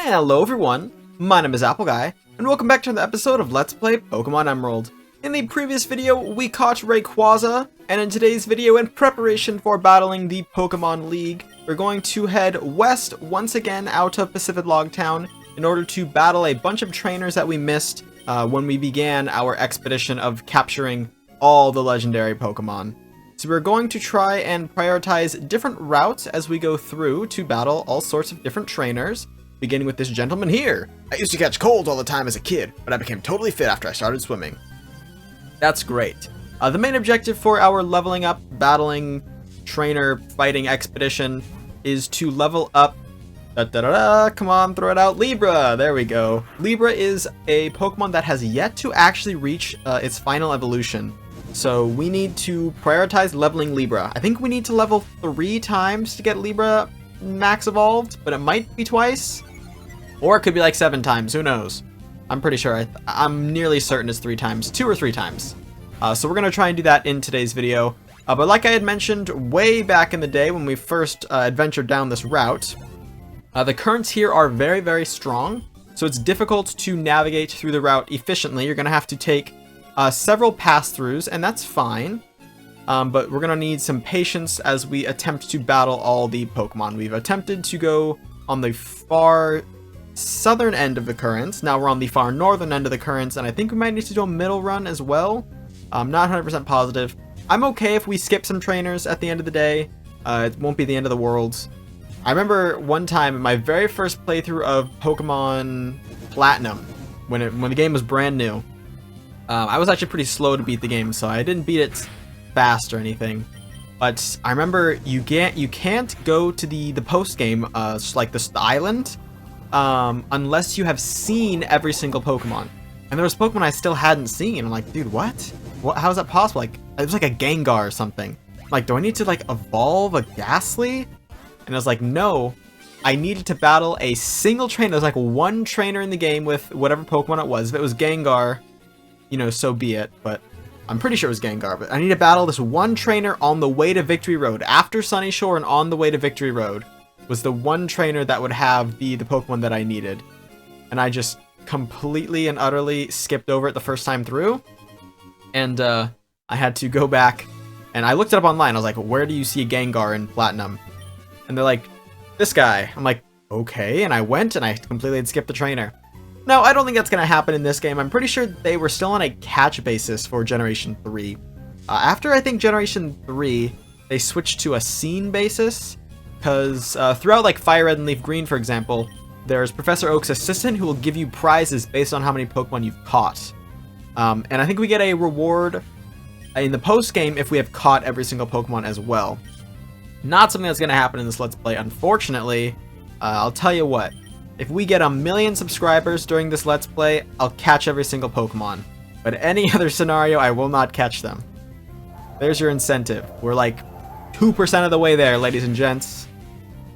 Hello everyone, my name is Apple Guy, and welcome back to another episode of Let's Play Pokémon Emerald. In the previous video, we caught Rayquaza, and in today's video, in preparation for battling the Pokémon League, we're going to head west once again out of Pacific Log Town in order to battle a bunch of trainers that we missed when we began our expedition of capturing all the legendary Pokémon. So we're going to try and prioritize different routes as we go through to battle all sorts of different trainers, beginning with this gentleman here. I used to catch colds all the time as a kid, but I became totally fit after I started swimming. That's great. The main objective for our leveling up, battling, trainer, fighting expedition is to level up, come on, throw it out, Libra! There we go. Libra is a Pokemon that has yet to actually reach its final evolution. So we need to prioritize leveling Libra. I think we need to level 3 times to get Libra max evolved, but it might be twice. Or it could be like 7 times, who knows? I'm pretty sure, I'm nearly certain it's 3 times, 2 or 3 times. So we're going to try and do that in today's video. But like I had mentioned way back in the day when we first adventured down this route, the currents here are very, very strong. So it's difficult to navigate through the route efficiently. You're going to have to take several pass-throughs, and that's fine. But we're going to need some patience as we attempt to battle all the Pokemon. We've attempted to go on the far southern end of the currents. Now we're on the far northern end of the currents, and I think we might need to do a middle run as well. I'm not 100% positive. I'm okay if we skip some trainers at the end of the day. It won't be the end of the world. I remember one time in my very first playthrough of Pokemon Platinum, when the game was brand new, I was actually pretty slow to beat the game, so I didn't beat it fast or anything. But I remember you can't go to the post game, like the island, unless you have seen every single Pokemon. And there was Pokemon I still hadn't seen. I'm like, dude, what? How is that possible? Like, it was like a Gengar or something. Like, do I need to like evolve a Ghastly? And I was like, no, I needed to battle a single trainer. There's like one trainer in the game with whatever Pokemon it was. If it was Gengar, you know, so be it. But I'm pretty sure it was Gengar. But I need to battle this one trainer on the way to Victory Road. After Sunny Shore and on the way to Victory Road was the one trainer that would have the Pokemon that I needed. And I just completely and utterly skipped over it the first time through. And I had to go back. And I looked it up online. I was like, where do you see a Gengar in Platinum? And they're like, this guy. I'm like, okay. And I went and I completely had skipped the trainer. No, I don't think that's going to happen in this game. I'm pretty sure they were still on a catch basis for Generation 3. After, I think, Generation 3, they switched to a scene basis. Because throughout, like, FireRed and LeafGreen, for example, there's Professor Oak's assistant who will give you prizes based on how many Pokemon you've caught. And I think we get a reward in the post-game if we have caught every single Pokemon as well. Not something that's going to happen in this Let's Play, unfortunately. I'll tell you what. If we get 1 million subscribers during this Let's Play, I'll catch every single Pokemon. But any other scenario, I will not catch them. There's your incentive. We're like 2% of the way there, ladies and gents.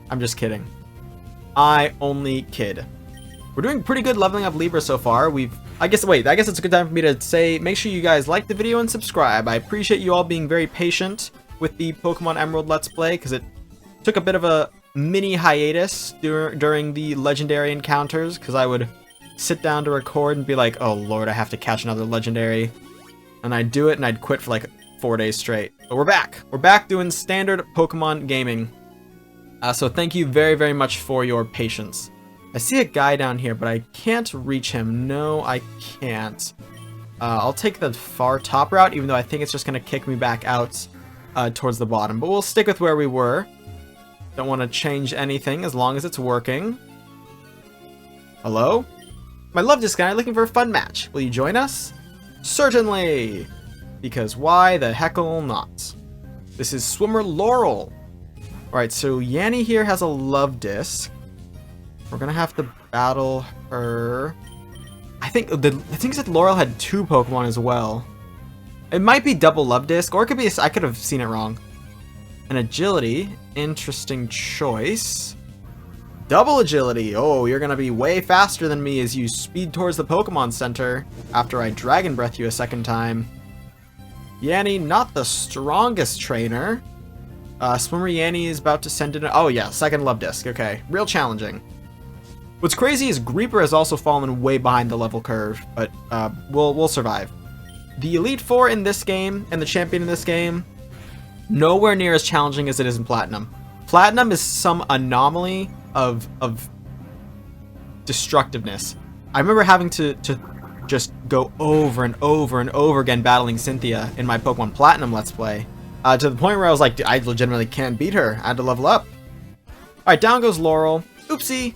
I'm just kidding. I only kid. We're doing pretty good leveling up Libra so far. I guess it's a good time for me to say, make sure you guys like the video and subscribe. I appreciate you all being very patient with the Pokemon Emerald Let's Play, because it took a bit of a mini hiatus during the legendary encounters, because I would sit down to record and be like, oh lord, I have to catch another legendary, and I'd do it and I'd quit for like 4 days straight. But we're back doing standard Pokemon gaming. So thank you very, very much for your patience. I see a guy down here, but I can't reach him. No, I can't. I'll take the far top route, even though I think it's just going to kick me back out towards the bottom. But we'll stick with where we were. Don't want to change anything as long as it's working. Hello? My love this guy looking for a fun match. Will you join us? Certainly! Because why the heckle not? This is Swimmer Laurel. Alright, so Yanni here has a love disc. We're gonna have to battle her. I think that Laurel had 2 Pokemon as well. It might be double love disc, or it could be I could have seen it wrong. And agility, interesting choice. Double agility. Oh, you're gonna be way faster than me as you speed towards the Pokemon Center after I Dragon Breath you a second time. Yanni, not the strongest trainer. Swimmer Yanni is about to send in. Oh yeah, second love disc. Okay, real challenging. What's crazy is Greeper has also fallen way behind the level curve, but we'll survive. The Elite Four in this game and the champion in this game, nowhere near as challenging as it is in Platinum. Platinum is some anomaly of destructiveness. I remember having to just go over and over and over again battling Cynthia in my Pokemon Platinum Let's Play, to the point where I was like, I legitimately can't beat her. I had to level up. Alright, down goes Laurel. Oopsie.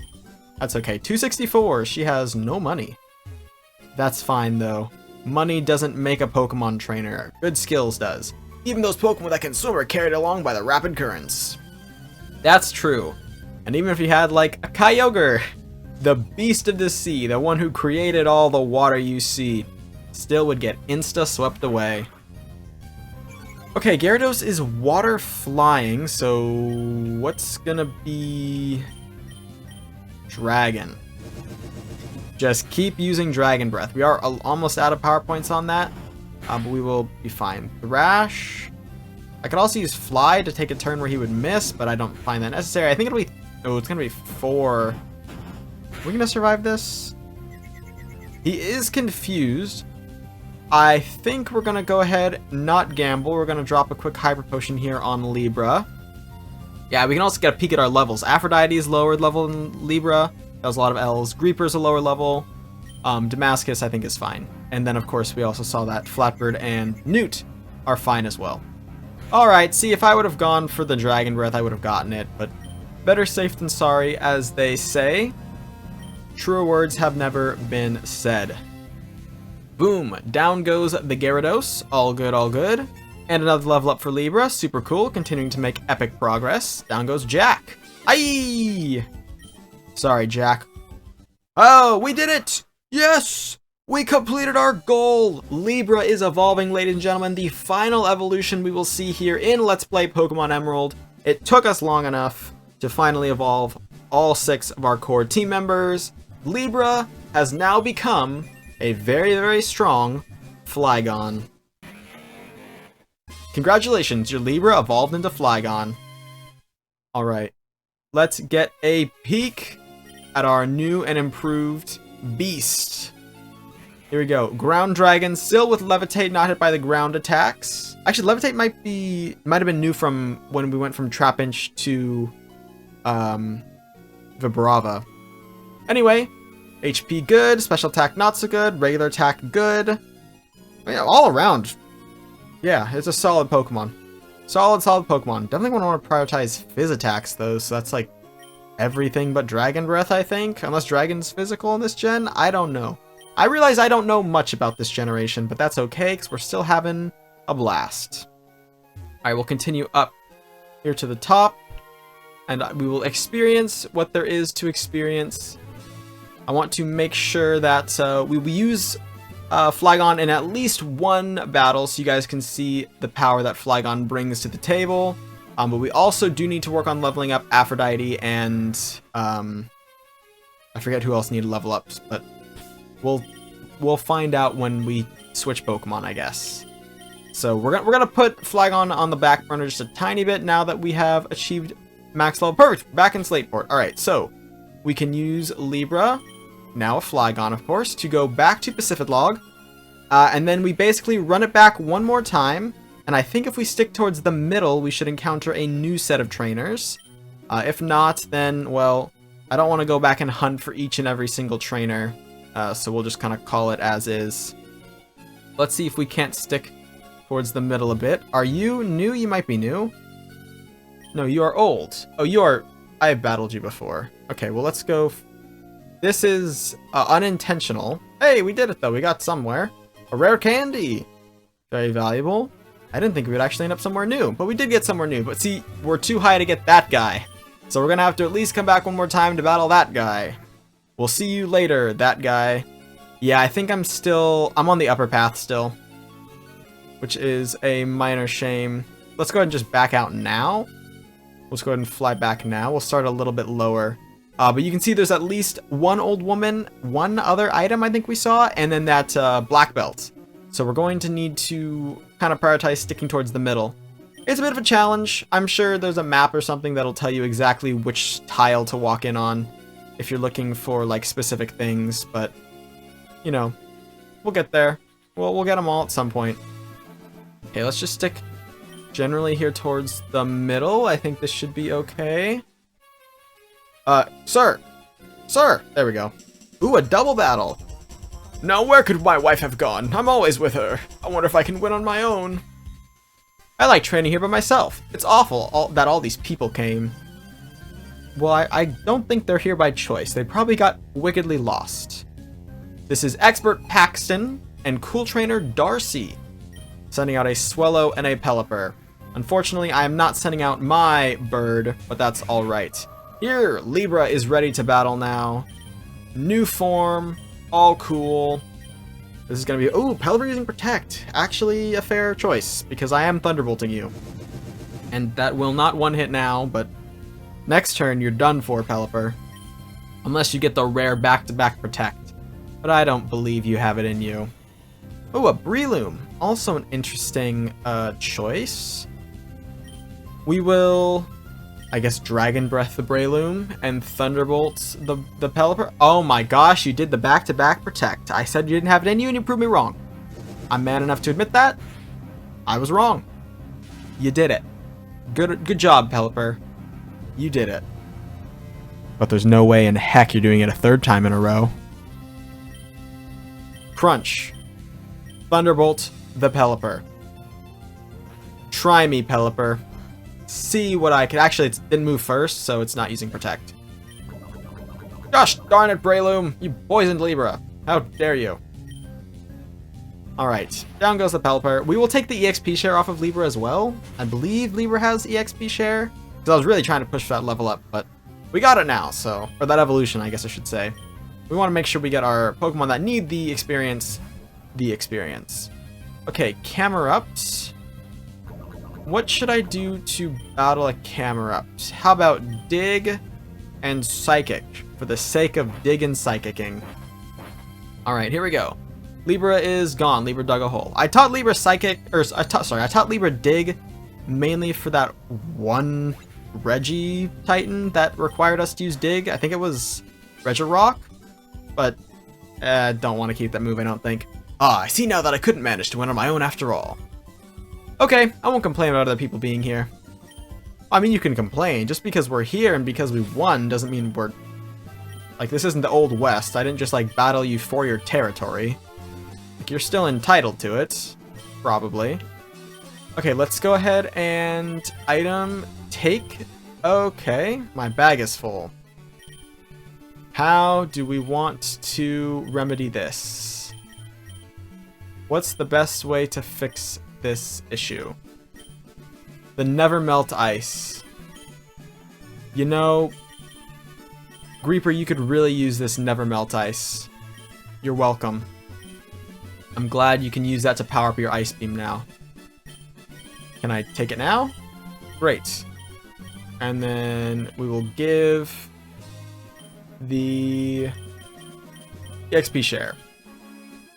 That's okay. 264. She has no money. That's fine, though. Money doesn't make a Pokemon trainer. Good skills does. Even those Pokemon that can swim are carried along by the rapid currents. That's true. And even if you had, like, a Kyogre, the beast of the sea, the one who created all the water you see, still would get insta-swept away. Okay, Gyarados is water flying, so what's gonna be... Dragon. Just keep using Dragon Breath. We are almost out of power points on that, but we will be fine. Thrash. I could also use Fly to take a turn where he would miss, but I don't find that necessary. I think it'll be... Oh, it's gonna be 4. Are we gonna survive this? He is confused. I think we're gonna go ahead, not gamble. We're gonna drop a quick Hyper Potion here on Libra. Yeah, we can also get a peek at our levels. Aphrodite is lower level than Libra. That was a lot of L's. Greeper's a lower level. Damascus, I think, is fine. And then, of course, we also saw that Flatbird and Newt are fine as well. Alright, see, if I would have gone for the Dragon Breath, I would have gotten it. But better safe than sorry, as they say. Truer words have never been said. Boom. Down goes the Gyarados. All good, all good. And another level up for Libra. Super cool. Continuing to make epic progress. Down goes Jack. Aye! Sorry, Jack. Oh, we did it! Yes! We completed our goal! Libra is evolving, ladies and gentlemen. The final evolution we will see here in Let's Play Pokemon Emerald. It took us long enough to finally evolve all 6 of our core team members. Libra has now become a very, very strong Flygon. Congratulations, your Libra evolved into Flygon. Alright, let's get a peek at our new and improved beast. Here we go. Ground Dragon, still with Levitate, not hit by the ground attacks. Actually, Levitate might have been new from when we went from Trapinch to Vibrava. Anyway, HP good, special attack not so good, regular attack good. I mean, all around. Yeah, it's a solid Pokemon. Solid Pokemon. Definitely want to prioritize Fizz attacks, though, so that's like everything but Dragon Breath, I think. Unless Dragon's physical in this gen? I don't know. I realize I don't know much about this generation, but that's okay, because we're still having a blast. Alright, we'll continue up here to the top, and we will experience what there is to experience. I want to make sure that we use Flygon in at least one battle so you guys can see the power that Flygon brings to the table. But we also do need to work on leveling up Aphrodite and I forget who else needed level ups, but we'll find out when we switch Pokemon, I guess. So we're gonna put Flygon on the back burner just a tiny bit now that we have achieved max level. Perfect. Back in Slateport. All right, so we can use Libra, now a Flygon, of course, to go back to Pacifidlog, and then we basically run it back one more time. And I think if we stick towards the middle, we should encounter a new set of trainers. If not, then, well, I don't want to go back and hunt for each and every single trainer. So we'll just kind of call it as is. Let's see if we can't stick towards the middle a bit. Are you new? You might be new. No, you are old. Oh, you are... I have battled you before. Okay, well, let's go... This is unintentional. Hey, we did it, though. We got somewhere. A rare candy. Very valuable. I didn't think we would actually end up somewhere new, but we did get somewhere new. But see, we're too high to get that guy. So we're going to have to at least come back one more time to battle that guy. We'll see you later, that guy. Yeah, I think I'm on the upper path still, which is a minor shame. Let's go ahead and just back out now. Let's go ahead and fly back now. We'll start a little bit lower. But you can see there's at least one old woman, one other item I think we saw, and then that black belt. So we're going to need to kind of prioritize sticking towards the middle. It's a bit of a challenge. I'm sure there's a map or something that'll tell you exactly which tile to walk in on. if you're looking for like specific things, but you know, we'll get there. We'll get them all at some point. Okay, let's just stick generally here towards the middle. I think this should be okay. Sir! Sir! There we go. Ooh, a double battle! Now where could my wife have gone? I'm always with her. I wonder if I can win on my own. I like training here by myself. It's awful that all these people came. Well, I don't think they're here by choice. They probably got wickedly lost. This is Expert Paxton and Cool Trainer Darcy, sending out a Swellow and a Pelipper. Unfortunately, I am not sending out my bird, but that's alright. Here, Libra is ready to battle now. New form, all cool. This is gonna be, ooh, Pelipper using Protect. Actually a fair choice, because I am Thunderbolting you. And that will not one-hit now, but next turn you're done for, Pelipper. Unless you get the rare back-to-back Protect. But I don't believe you have it in you. Ooh, a Breloom. Also an interesting choice. We will, I guess, Dragon Breath the Breloom and Thunderbolt the Pelipper. Oh my gosh, you did the back-to-back Protect. I said you didn't have it in you and you proved me wrong. I'm man enough to admit that. I was wrong. You did it. Good job, Pelipper. You did it. But there's no way in heck you're doing it a third time in a row. Crunch. Thunderbolt the Pelipper. Try me, Pelipper. See what I can. Actually, it didn't move first, so it's not using Protect. Gosh darn it, Breloom! You poisoned Libra. How dare you? Alright, down goes the Pelipper. We will take the EXP share off of Libra as well. I believe Libra has EXP share. Because I was really trying to push that level up, but we got it now, so. Or that evolution, I guess I should say. We want to make sure we get our Pokemon that need the experience. Okay, Camerupt. What should I do to battle a Camerupt? How about Dig and Psychic, for the sake of Dig and Psychicking. Alright, here we go. Libra is gone. Libra dug a hole. I taught Libra Psychic, or I taught Libra Dig mainly for that one Reggie Titan that required us to use Dig. I think it was Regirock, but don't want to keep that move, I don't think. Ah, I see now that I couldn't manage to win on my own after all. Okay, I won't complain about other people being here. I mean, you can complain. Just because we're here and because we won doesn't mean we're... Like, this isn't the Old West. I didn't just, like, battle you for your territory. Like, you're still entitled to it. Probably. Okay, let's go ahead and item take. Okay, my bag is full. How do we want to remedy this? What's the best way to fix this issue? The Never Melt Ice. You know, Greeper, you could really use this Never Melt Ice. You're welcome. I'm glad you can use that to power up your Ice Beam now. Can I take it now? Great. And then we will give the XP share.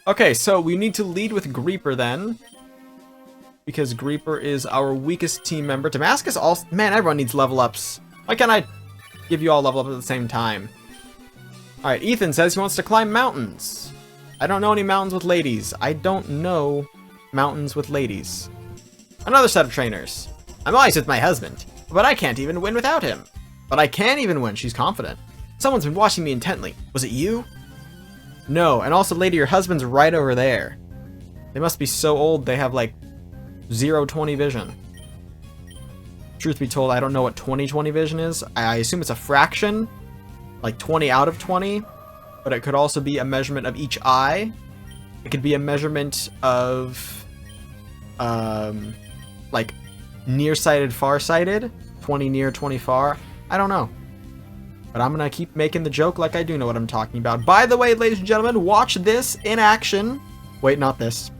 Okay, so we need to lead with Greeper then, because Greeper is our weakest team member. Damascus also... Man, everyone needs level ups. Why can't I give you all level up at the same time? Alright, Ethan says he wants to climb mountains. I don't know any mountains with ladies. I don't know mountains with ladies. Another set of trainers. I'm always with my husband, but I can't even win without him. But I can even win, she's confident. Someone's been watching me intently. Was it you? No, and also lady, your husband's right over there. They must be so old they have like 0-20 vision. Truth be told, I don't know what 20-20 vision is. I assume it's a fraction, like 20 out of 20, but it could also be a measurement of each eye. It could be a measurement of like nearsighted, farsighted, 20 near, 20 far. I don't know. But I'm gonna keep making the joke like I do know what I'm talking about. By the way, ladies and gentlemen, watch this in action. Wait, not this.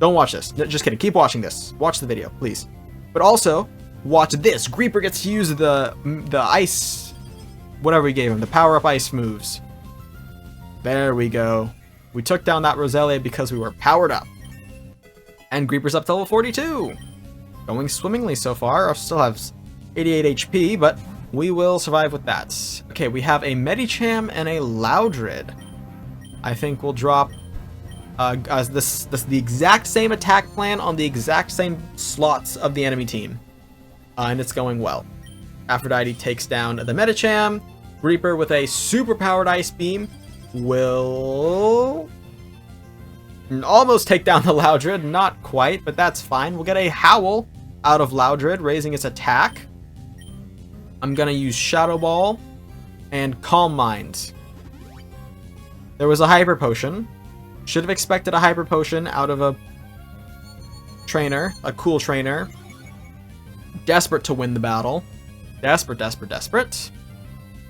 Don't watch this. No, just kidding. Keep watching this. Watch the video, please. But also, watch this. Greeper gets to use the ice, whatever we gave him, the power-up ice moves. There we go. We took down that Roselia because we were powered up. And Greeper's up to level 42. Going swimmingly so far. I still have 88 HP, but We will survive with that. Okay, we have a Medicham and a Loudred. I think we'll drop the exact same attack plan on the exact same slots of the enemy team. And it's going well. Aphrodite takes down the Medicham. Reaper with a super powered Ice Beam will almost take down the Loudred. Not quite, but that's fine. We'll get a Howl out of Loudred, raising its attack. I'm gonna use Shadow Ball and Calm Mind. There was a Hyper Potion. Should have expected a Hyper Potion out of a trainer, a cool trainer. Desperate to win the battle. Desperate, desperate, desperate.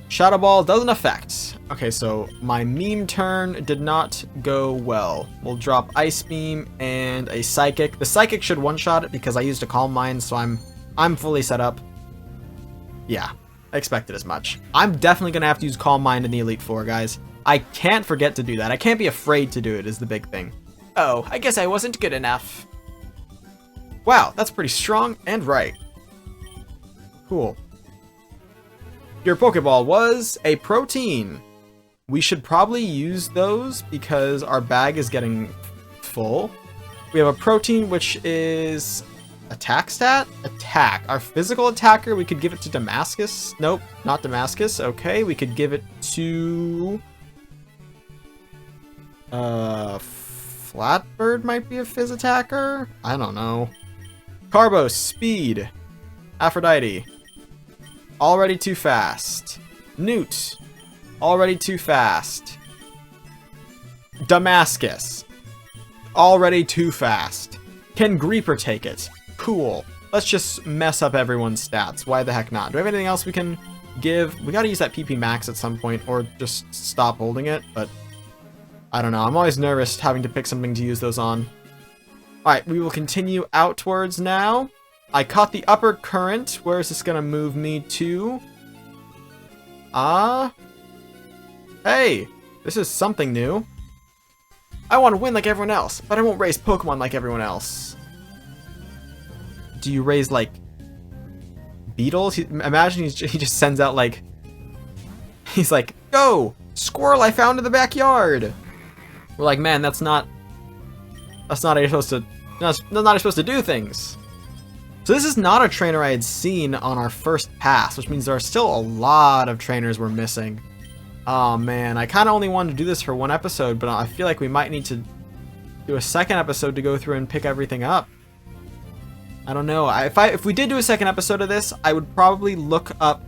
Shadow Ball doesn't affect. Okay, so my meme turn did not go well. We'll drop Ice Beam and a Psychic. The Psychic should one-shot it because I used a Calm Mind, so I'm fully set up. Yeah, I expected as much. I'm definitely going to have to use Calm Mind in the Elite Four, guys. I can't forget to do that. I can't be afraid to do it is the big thing. Oh, I guess I wasn't good enough. Wow, that's pretty strong and right. Cool. Your Pokeball was a protein. We should probably use those because our bag is getting full. We have a protein, which is attack stat? Attack. Our physical attacker, we could give it to Damascus. Nope, not Damascus. Okay, we could give it to... Flatbird might be a phys attacker? I don't know. Carbos, speed. Aphrodite. Already too fast. Newt. Already too fast. Damascus. Already too fast. Can Greeper take it? Cool. Let's just mess up everyone's stats. Why the heck not? Do we have anything else we can give? We gotta use that PP Max at some point or just stop holding it, but I don't know. I'm always nervous having to pick something to use those on. Alright, we will continue outwards now. I caught the upper current. Where is this gonna move me to? Hey! This is something new. I want to win like everyone else, but I won't raise Pokemon like everyone else. Do you raise, like, beetles? Imagine he just sends out, like... He's like, go! Squirrel I found in the backyard! We're like, man, that's not how you're supposed to... That's not how you're supposed to do things. So this is not a trainer I had seen on our first pass, which means there are still a lot of trainers we're missing. Oh man, I kind of only wanted to do this for one episode, but I feel like we might need to do a second episode to go through and pick everything up. I don't know. If we did do a second episode of this, I would probably look up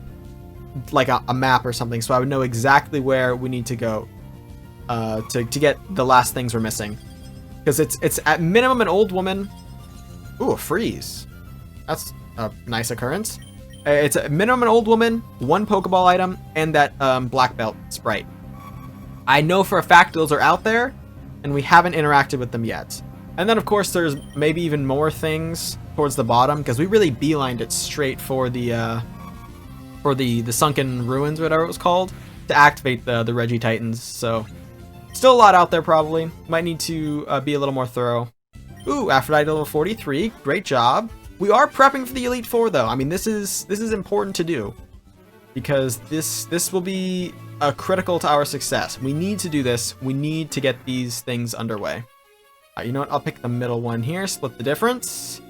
like a map or something, so I would know exactly where we need to go to get the last things we're missing. Because it's at minimum an old woman. Ooh, a freeze. That's a nice occurrence. It's a minimum an old woman, one Pokeball item, and that black belt sprite. I know for a fact those are out there, and we haven't interacted with them yet. And then of course there's maybe even more things towards the bottom, because we really beelined it straight for the Sunken Ruins, whatever it was called, to activate the Regititans. So still a lot out there probably. Might need to be a little more thorough. Ooh, Aphrodite level 43. Great job. We are prepping for the Elite Four, though. I mean, this is important to do because this will be critical to our success. We need to do this. We need to get these things underway. You know what? I'll pick the middle one here. Split the difference,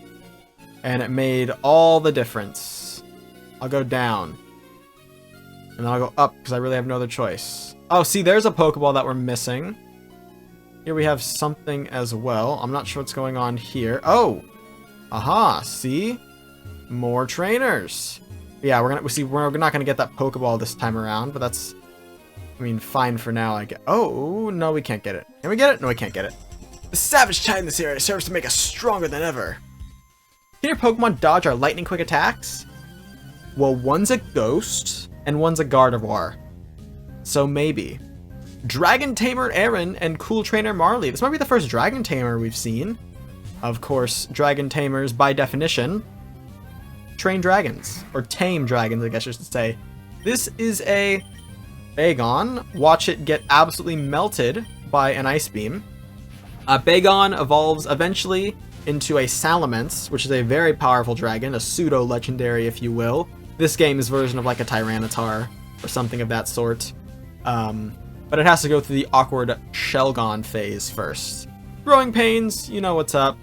and it made all the difference. I'll go down, and then I'll go up because I really have no other choice. Oh, see, there's a Pokeball that we're missing. Here we have something as well. I'm not sure what's going on here. Oh. Aha, see? More trainers. Yeah, we're not gonna get that Pokeball this time around, but that's, I mean, fine for now, I guess. Oh, no, we can't get it. Can we get it? No, we can't get it. The savage type in this area serves to make us stronger than ever. Can your Pokemon dodge our lightning quick attacks? Well, one's a ghost, and one's a Gardevoir. So maybe. Dragon Tamer Aaron and Cool Trainer Marley. This might be the first Dragon Tamer we've seen. Of course, Dragon Tamers, by definition, train dragons. Or tame dragons, I guess I should say. This is a Bagon. Watch it get absolutely melted by an Ice Beam. Bagon evolves eventually into a Salamence, which is a very powerful dragon, a pseudo-legendary, if you will. this game's version of like a Tyranitar or something of that sort. But it has to go through the awkward Shelgon phase first. Growing pains, you know what's up.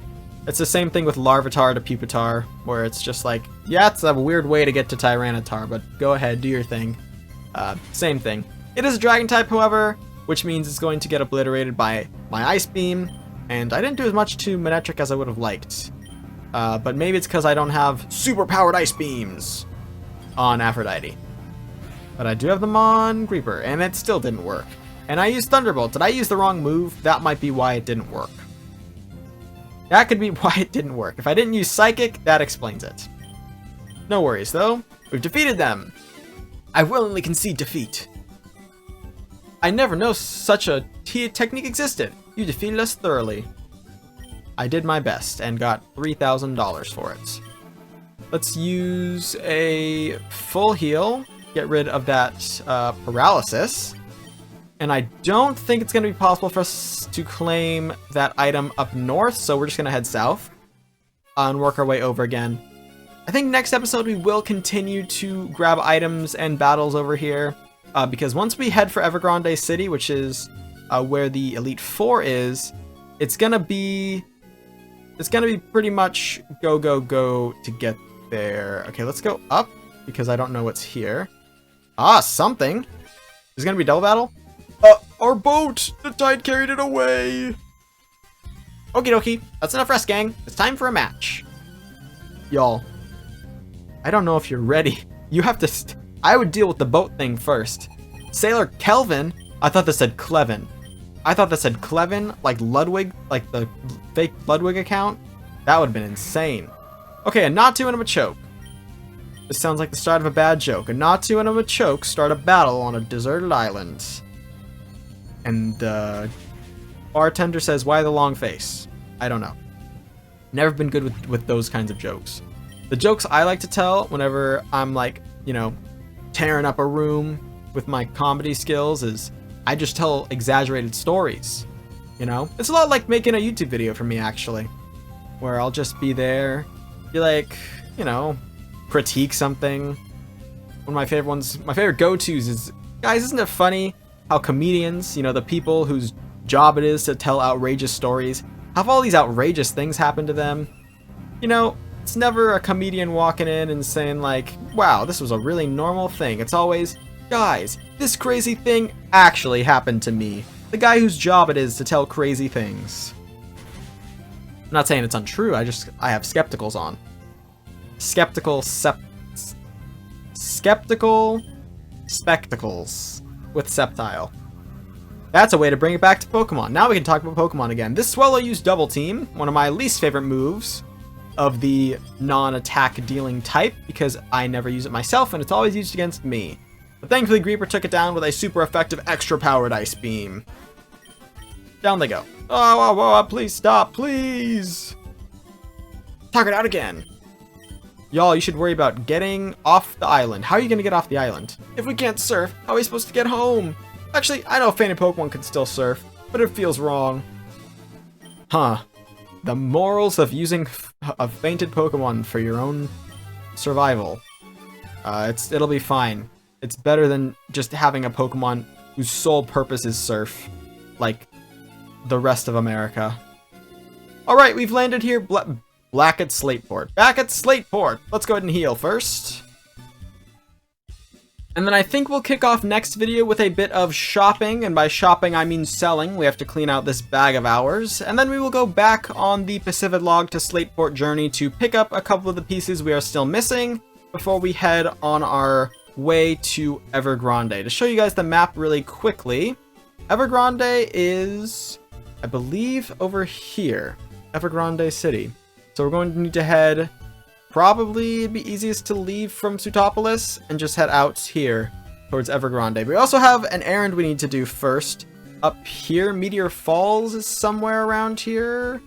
It's the same thing with Larvitar to Pupitar, where it's just like, yeah, it's a weird way to get to Tyranitar, but go ahead, do your thing. Same thing. It is a Dragon type, however, which means it's going to get obliterated by my Ice Beam, and I didn't do as much to Manectric as I would have liked. But maybe it's because I don't have super-powered Ice Beams on Aphrodite. But I do have them on Creeper, and it still didn't work. And I used Thunderbolt. Did I use the wrong move? That might be why it didn't work. That could be why it didn't work. If I didn't use Psychic, that explains it. No worries, though. We've defeated them. I willingly concede defeat. I never know such a technique existed. You defeated us thoroughly. I did my best and got $3,000 for it. Let's use a full heal. Get rid of that paralysis. And I don't think it's going to be possible for us to claim that item up north, so we're just going to head south and work our way over again. I think next episode we will continue to grab items and battles over here, because once we head for Evergrande City, which is where the Elite Four is, it's going to be pretty much go, go, go to get there. Okay, let's go up, because I don't know what's here. Ah, something. Is it going to be double battle? Our boat! The tide carried it away! Okie dokie. That's enough rest, gang. It's time for a match. Y'all, I don't know if you're ready. You have to... I would deal with the boat thing first. Sailor Kelvin? I thought that said Clevin. I thought that said Clevin, like Ludwig, like the fake Ludwig account. That would have been insane. Okay, a Natu and a Machoke. This sounds like the start of a bad joke. A Natu and a Machoke start a battle on a deserted island. And bartender says, why the long face? I don't know. Never been good with those kinds of jokes. The jokes I like to tell whenever I'm like, you know, tearing up a room with my comedy skills is I just tell exaggerated stories. You know? It's a lot like making a YouTube video for me, actually. Where I'll just be there, be like, you know, critique something. One of my favorite ones, my favorite go-tos is, guys, isn't it funny how comedians, you know, the people whose job it is to tell outrageous stories, have all these outrageous things happen to them? You know, it's never a comedian walking in and saying like, wow, this was a really normal thing. It's always, guys, this crazy thing actually happened to me. The guy whose job it is to tell crazy things. I'm not saying it's untrue, I have skepticals on. Skeptical spectacles with Sceptile. That's a way to bring it back to Pokemon. Now we can talk about Pokemon again. This Swellow used Double Team, one of my least favorite moves of the non-attack dealing type, because I never use it myself and it's always used against me. But thankfully Creeper took it down with a super effective extra powered Ice Beam. Down they go. Oh, please stop, please! Target out again. Y'all, you should worry about getting off the island. How are you going to get off the island? If we can't surf, how are we supposed to get home? Actually, I know fainted Pokemon can still surf, but it feels wrong. Huh. The morals of using a fainted Pokemon for your own survival. It'll be fine. It's better than just having a Pokemon whose sole purpose is surf, like the rest of America. Alright, we've landed here. Back at Slateport. Back at Slateport! Let's go ahead and heal first. And then I think we'll kick off next video with a bit of shopping, and by shopping I mean selling. We have to clean out this bag of ours, and then we will go back on the Pacific Log to Slateport journey to pick up a couple of the pieces we are still missing before we head on our way to Evergrande. To show you guys the map really quickly, Evergrande is, I believe, over here. Evergrande City. So we're going to need to head, probably it'd be easiest to leave from Sutopolis and just head out here towards Evergrande. We also have an errand we need to do first. Up here, Meteor Falls is somewhere around here.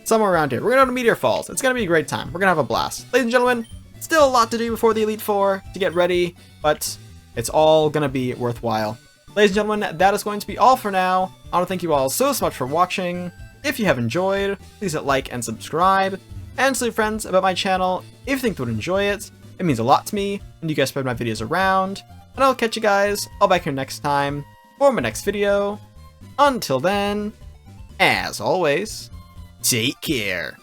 Somewhere around here. We're going to go to Meteor Falls. It's going to be a great time. We're going to have a blast. Ladies and gentlemen, still a lot to do before the Elite Four to get ready, but it's all going to be worthwhile. Ladies and gentlemen, that is going to be all for now. I want to thank you all so much for watching. If you have enjoyed, please hit like and subscribe, and tell your friends about my channel if you think they would enjoy it. It means a lot to me, and you guys spread my videos around. And I'll catch you guys all back here next time for my next video. Until then, as always, take care.